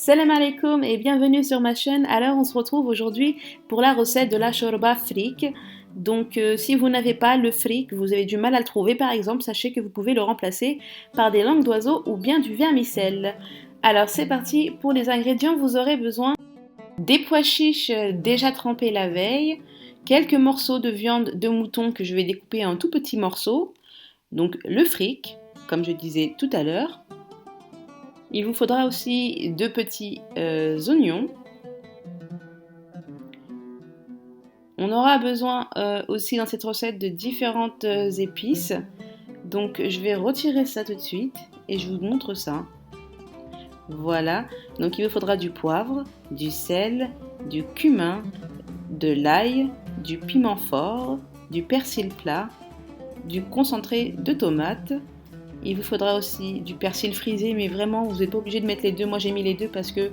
Salam alaikum et bienvenue sur ma chaîne. Alors on se retrouve aujourd'hui pour la recette de la shorba frik. Donc si vous n'avez pas le frik, vous avez du mal à le trouver par exemple, sachez que vous pouvez le remplacer par des langues d'oiseau ou bien du vermicelle. Alors c'est parti, pour les ingrédients vous aurez besoin des pois chiches déjà trempés la veille, quelques morceaux de viande de mouton que je vais découper en tout petits morceaux, donc le frik, comme je disais tout à l'heure. Il vous faudra aussi 2 petits oignons. On aura besoin aussi dans cette recette de différentes épices. Donc je vais retirer ça tout de suite et je vous montre ça. Voilà, donc il vous faudra du poivre, du sel, du cumin, de l'ail, du piment fort, du persil plat, du concentré de tomate. Il vous faudra aussi du persil frisé, mais vraiment vous n'êtes pas obligé de mettre les deux. Moi j'ai mis les deux parce que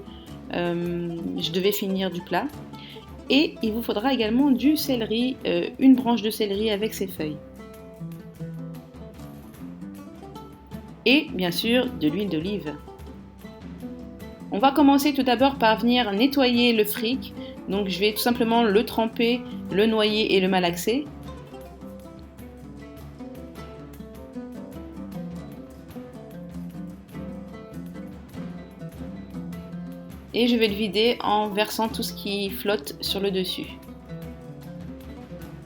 je devais finir du plat. Et il vous faudra également du céleri, une branche de céleri avec ses feuilles. Et bien sûr de l'huile d'olive. On va commencer tout d'abord par venir nettoyer le frik. Donc je vais tout simplement le tremper, le noyer et le malaxer. Et je vais le vider en versant tout ce qui flotte sur le dessus.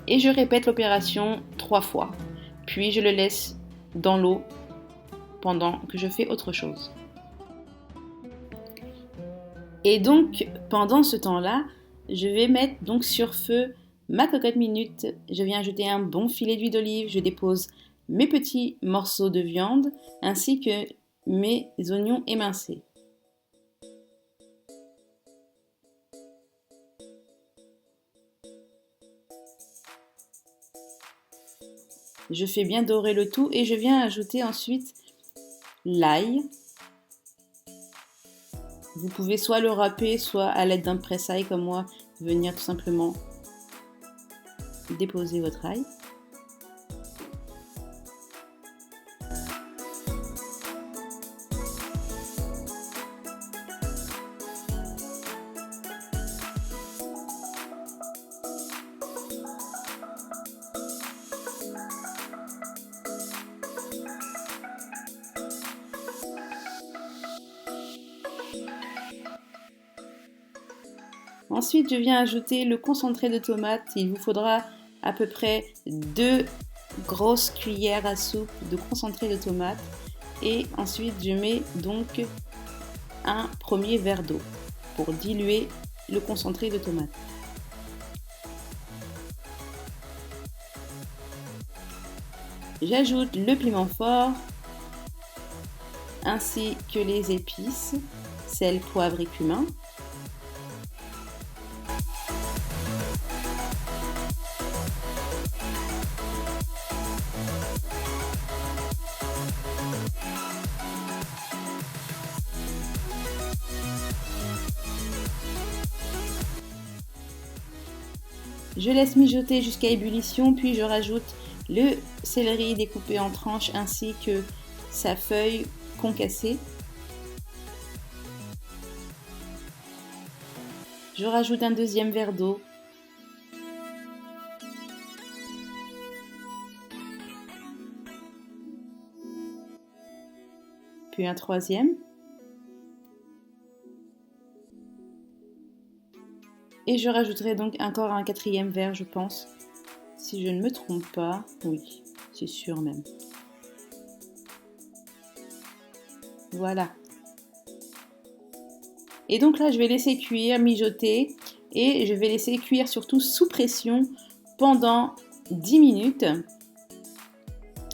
Et je répète l'opération 3 fois. Puis je le laisse dans l'eau pendant que je fais autre chose. Et donc pendant ce temps-là, je vais mettre donc sur feu ma cocotte minute. Je viens ajouter un bon filet d'huile d'olive. Je dépose mes petits morceaux de viande ainsi que mes oignons émincés. Je fais bien dorer le tout et je viens ajouter ensuite l'ail. Vous pouvez soit le râper, soit à l'aide d'un presse-ail comme moi, venir tout simplement déposer votre ail. Ensuite, je viens ajouter le concentré de tomate. Il vous faudra à peu près 2 grosses cuillères à soupe de concentré de tomate. Et ensuite, je mets donc un premier verre d'eau pour diluer le concentré de tomate. J'ajoute le piment fort ainsi que les épices, sel, poivre et cumin. Je laisse mijoter jusqu'à ébullition, puis je rajoute le céleri découpé en tranches ainsi que sa feuille concassée. Je rajoute un deuxième verre d'eau. Puis un troisième. Et je rajouterai donc encore un quatrième verre, je pense. Si je ne me trompe pas. Oui, c'est sûr même. Voilà. Et donc là, je vais laisser cuire, mijoter. Et je vais laisser cuire surtout sous pression pendant 10 minutes.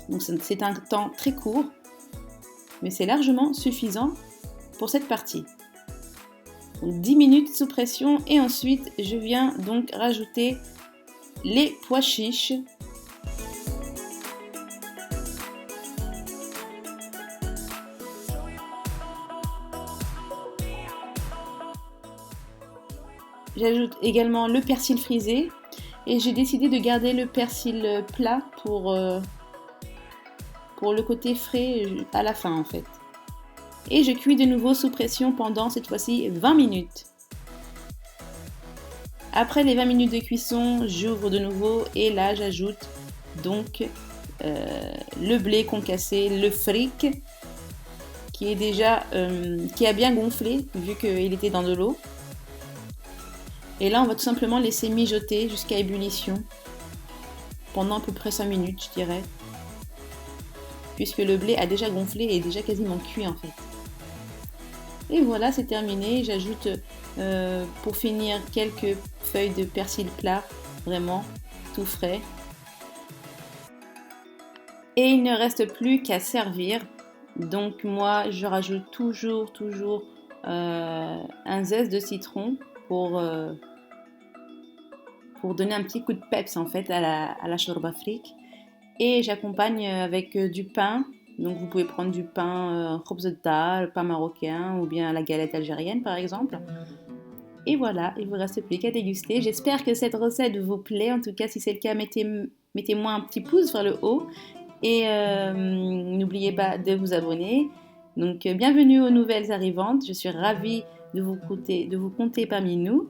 Donc c'est un temps très court. Mais c'est largement suffisant pour cette partie. Donc 10 minutes sous pression et ensuite je viens donc rajouter les pois chiches. J'ajoute également le persil frisé et j'ai décidé de garder le persil plat pour le côté frais à la fin en fait. Et je cuis de nouveau sous pression pendant cette fois-ci 20 minutes. Après les 20 minutes de cuisson, j'ouvre de nouveau et là j'ajoute donc le blé concassé, le fric, qui a bien gonflé vu qu'il était dans de l'eau. Et là on va tout simplement laisser mijoter jusqu'à ébullition pendant à peu près 5 minutes, je dirais, puisque le blé a déjà gonflé et est déjà quasiment cuit en fait. Et voilà, c'est terminé. J'ajoute pour finir quelques feuilles de persil plat, vraiment tout frais. Et il ne reste plus qu'à servir. Donc moi, je rajoute toujours un zeste de citron pour donner un petit coup de peps en fait à la shorba fric. Et j'accompagne avec du pain. Donc vous pouvez prendre du pain khobz-da, le pain marocain ou bien la galette algérienne par exemple. Et voilà, il ne vous reste plus qu'à déguster. J'espère que cette recette vous plaît. En tout cas, si c'est le cas, mettez-moi un petit pouce vers le haut. Et n'oubliez pas de vous abonner. Donc bienvenue aux nouvelles arrivantes. Je suis ravie de vous compter parmi nous.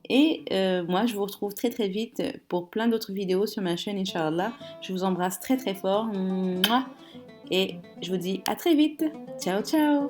Et moi, je vous retrouve très très vite pour plein d'autres vidéos sur ma chaîne, Inch'Allah. Je vous embrasse très très fort. Et je vous dis à très vite. Ciao ciao.